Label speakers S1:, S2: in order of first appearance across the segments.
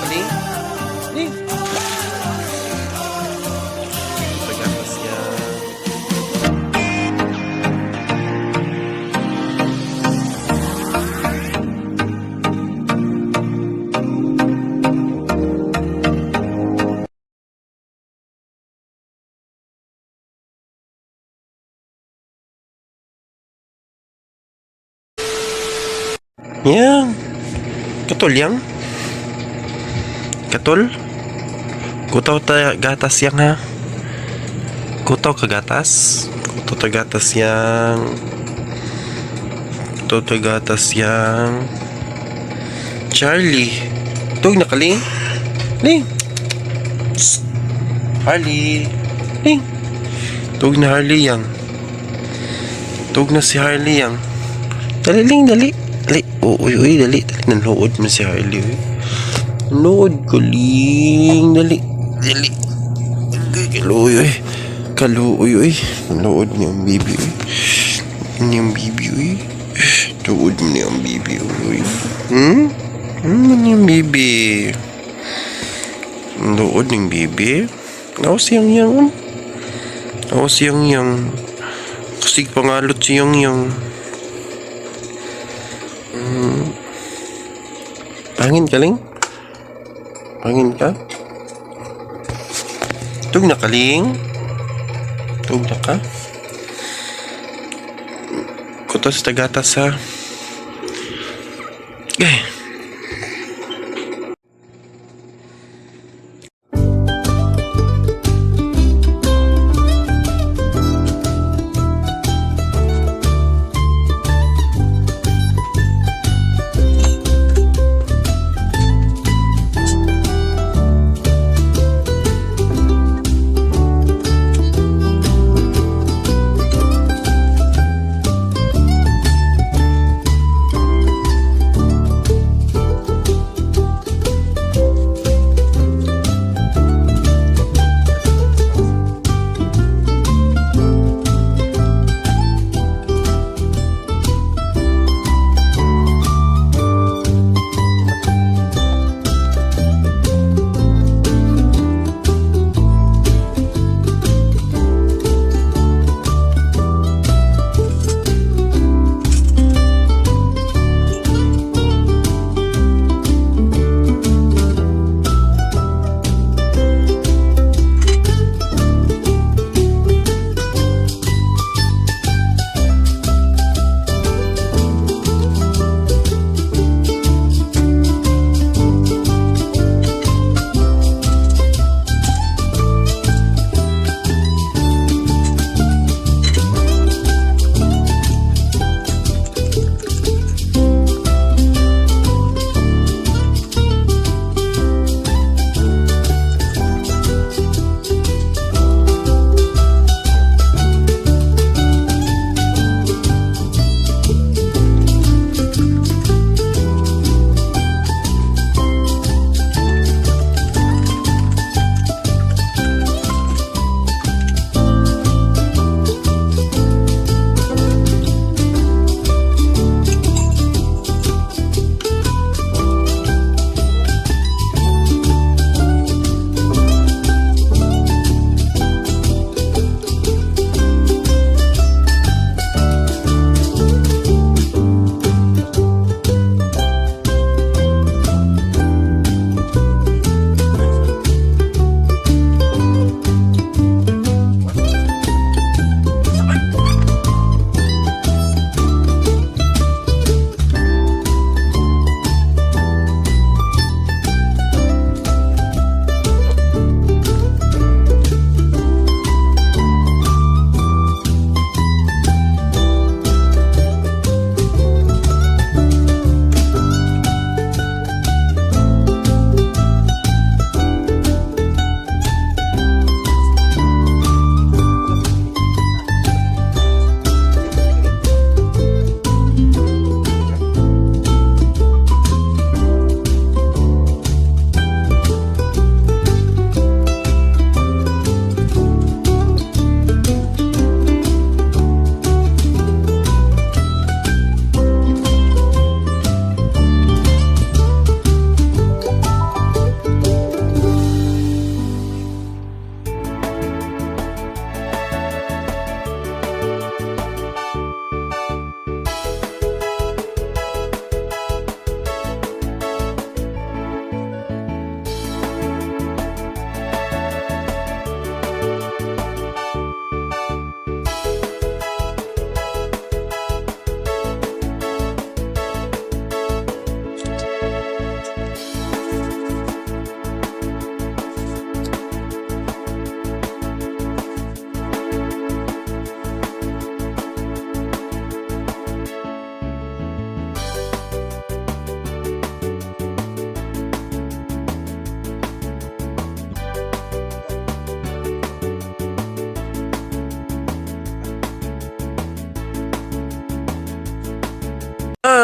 S1: Ning? Ning? Pagatas yan. Yan. Katol yang. Katol. Kutaw ta gatas yang ha. Kutaw ka gatas. Kutaw ta gatas yang. Kutaw ta gatas yang. Charlie. Tug nakaling. Ling. Psst. Harley. Ling. Tug na Harley yang. Tug na si Harley yang. Dali Ling, dali. Dali. Uy, dali. Nanood mo si Harley. Nanood ko, Ling. Dali. Dali. Kaluoy, uy. Kaluoy, uy. Nanood niya ang baby, uy. Niyang baby, uy. Nanood mo niya ang baby, uy. Ano niyang baby? Nanood niyang baby? Ako siyang yang. Ako siyang yang. Kasi pangalot siyang yang. Pangin ka, Ling? Pangin ka? Tug na ka, Ling? Tug na ka? Kutos tagatas, ha? Eh.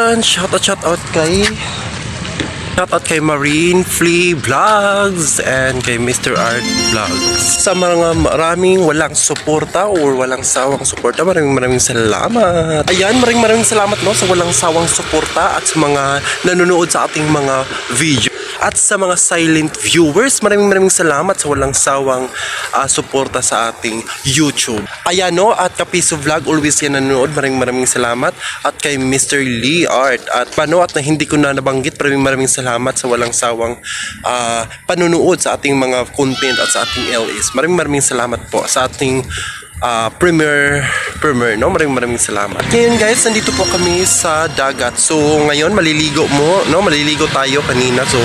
S1: Ayan, shoutout kay Marine Flea Vlogs and kay Mr. Art Vlogs. Sa mga maraming walang suporta or walang sawang suporta, maraming salamat. Ayan, maraming salamat no sa walang sawang suporta at sa mga nanonood sa ating mga video. At sa mga silent viewers, maraming salamat sa walang sawang suporta sa ating YouTube. Ayan no, at Kapiso Vlog, always yan nanonood, maraming salamat. At kay Mr. Lee Art at at na hindi ko na nabanggit, maraming salamat sa walang sawang panunood sa ating mga content at sa ating LS. Maraming salamat po sa ating premier no, maraming salamat. Ngayon guys, nandito po kami sa dagat. So ngayon maliligo tayo kanina. So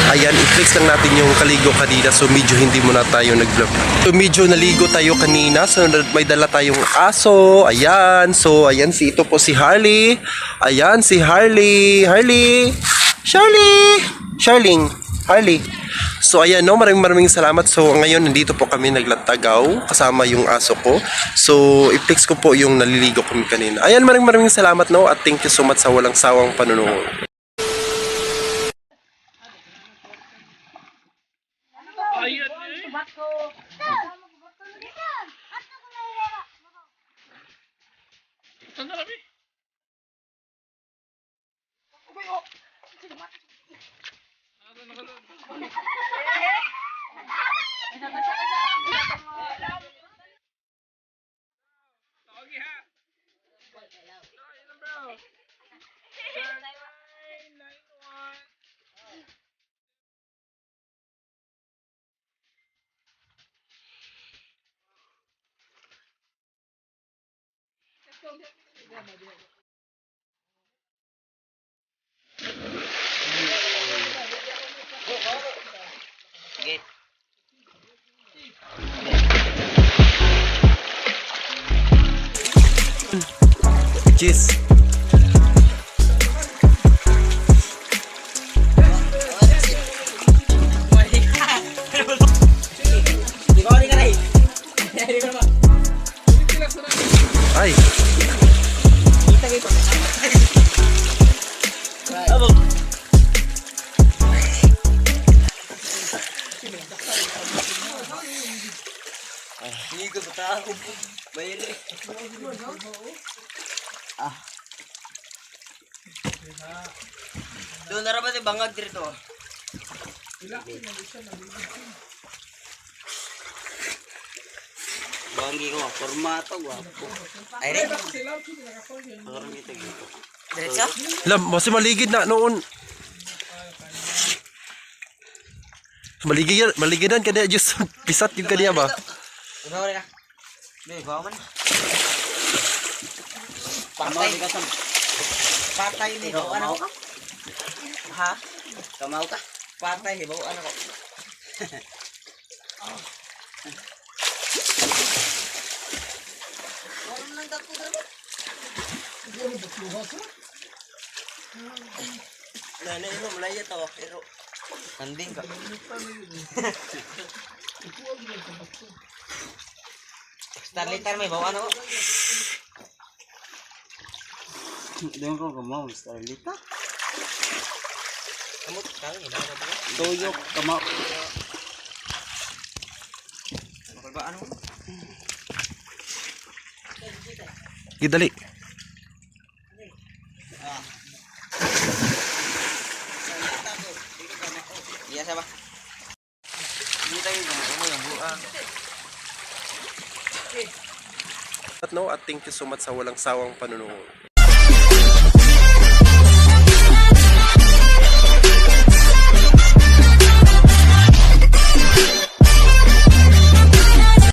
S1: ayan, i-flex lang natin yung kaligo kanina. So medyo hindi muna tayo nag-vlog. So medyo naligo tayo kanina. So may dala tayong aso. Ayan. So ayan, ito po si Harley. Ayan si Harley. Charling. Harley. So ayan no, maraming salamat. So ngayon nandito po kami naglatagaw kasama yung aso ko. So i-flex ko po yung naliligo kami kanina. Ayan, maraming salamat no, at thank you so much sa walang sawang panunood. Cheers. Ay.
S2: Hindi ko bata ako. Bayari. Doon na rapat bangag dito. Banggi ko, formato guwapo. Ay rin. Parang ito gitu. Diretso?
S1: Lam, mas maligid na noon. Maligidan ka na, just pisat yung kaniya ba?
S2: Unaw rin ka. Hindi, bawa man. Patay ka sa... Patay ni bawa ano ka? Ha? Kamaw ka? Patay, bawa ano ko? Nanay mo, malaya to. Pero... Anding ka. Starlighter may bawa ano? Doon ko kamaw, Starlighter. Kamot kang ina ka ba? Toyok kamaw. Okay ba ano?
S1: Gidali.
S2: Iya siapa? Ini tayo yung buang.
S1: At no, at thank you so much sa walang sawang panunood.